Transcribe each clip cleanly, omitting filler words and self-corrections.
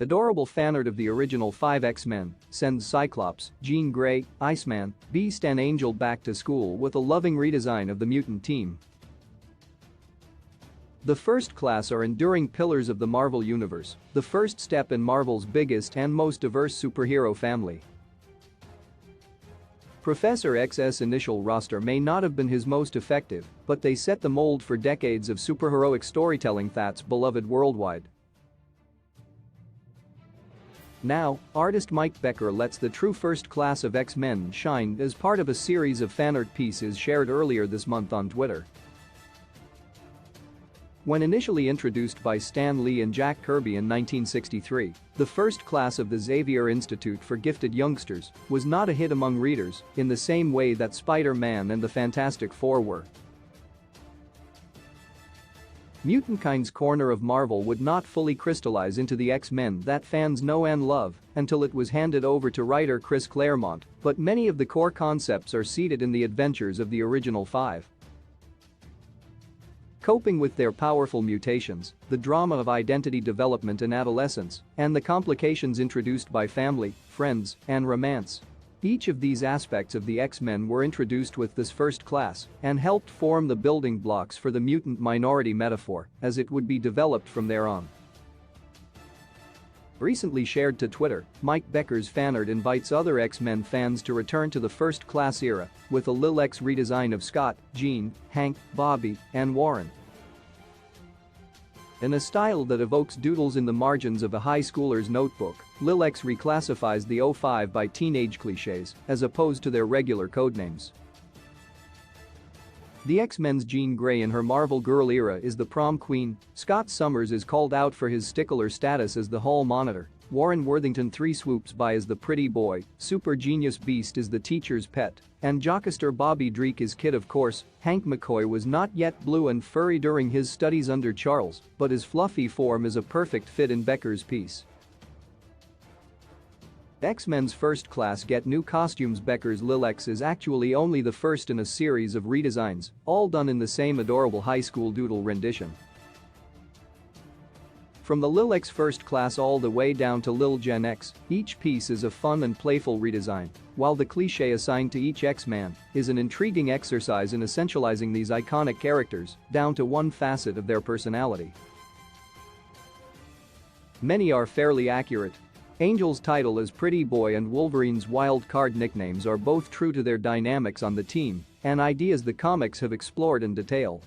Adorable fanart of the original 5 X-Men sends Cyclops, Jean Grey, Iceman, Beast and Angel back to school with a loving redesign of the mutant team. The First Class are enduring pillars of the Marvel Universe, the first step in Marvel's biggest and most diverse superhero family. Professor X's initial roster may not have been his most effective, but they set the mold for decades of superheroic storytelling that's beloved worldwide. Now, artist Mike Becker lets the true first class of X-Men shine as part of a series of fanart pieces shared earlier this month on Twitter. When initially introduced by Stan Lee and Jack Kirby in 1963, the first class of the Xavier Institute for Gifted Youngsters was not a hit among readers in the same way that Spider-Man and the Fantastic Four were. Mutantkind's corner of Marvel would not fully crystallize into the X-Men that fans know and love until it was handed over to writer Chris Claremont, but many of the core concepts are seated in the adventures of the original 5. Coping with their powerful mutations, the drama of identity development in adolescence, and the complications introduced by family, friends, and romance. Each of these aspects of the X-Men were introduced with this first class and helped form the building blocks for the mutant minority metaphor as it would be developed from there on. Recently shared to Twitter, Mike Becker's fanart invites other X-Men fans to return to the first class era with a Lil X redesign of Scott, Jean, Hank, Bobby, and Warren. In a style that evokes doodles in the margins of a high schooler's notebook, Lil X reclassifies the 05 by teenage cliches as opposed to their regular codenames. The X-Men's Jean Grey in her Marvel Girl era is the prom queen, Scott Summers is called out for his stickler status as the hall monitor, Warren Worthington 3 swoops by as the pretty boy, Super Genius Beast is the teacher's pet, and jockster Bobby Dreek is kid of course. Hank McCoy was not yet blue and furry during his studies under Charles, but his fluffy form is a perfect fit in Becker's piece. X-Men's first class get new costumes. Becker's Lil X is actually only the first in a series of redesigns, all done in the same adorable high school doodle rendition. From the Lil X first class all the way down to Lil Gen X, each piece is a fun and playful redesign, while the cliché assigned to each X-Man is an intriguing exercise in essentializing these iconic characters down to one facet of their personality. Many are fairly accurate. Angel's title as Pretty Boy and Wolverine's wild card nicknames are both true to their dynamics on the team and ideas the comics have explored in detail.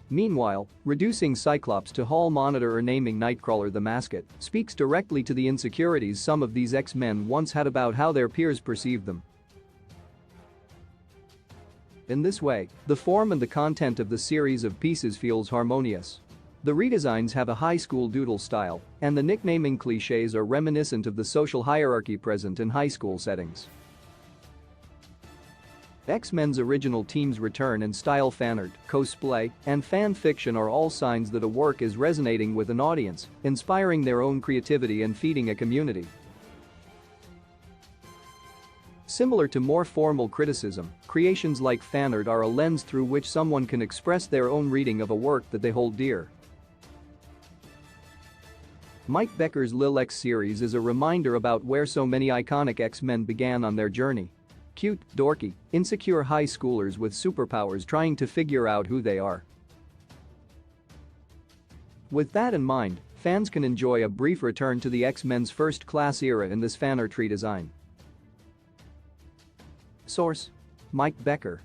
Meanwhile, reducing Cyclops to hall monitor or naming Nightcrawler the mascot speaks directly to the insecurities some of these X-Men once had about how their peers perceived them. In this way, the form and the content of the series of pieces feels harmonious. The redesigns have a high school doodle style, and the nicknaming clichés are reminiscent of the social hierarchy present in high school settings. X-Men's original team's return and style fanart, cosplay, and fan fiction are all signs that a work is resonating with an audience, inspiring their own creativity and feeding a community. Similar to more formal criticism, creations like fanart are a lens through which someone can express their own reading of a work that they hold dear. Mike Becker's Lil X series is a reminder about where so many iconic X-Men began on their journey. Cute, dorky, insecure high schoolers with superpowers trying to figure out who they are. With that in mind, fans can enjoy a brief return to the X-Men's first class era in this fanart redesign. Source: Mike Becker.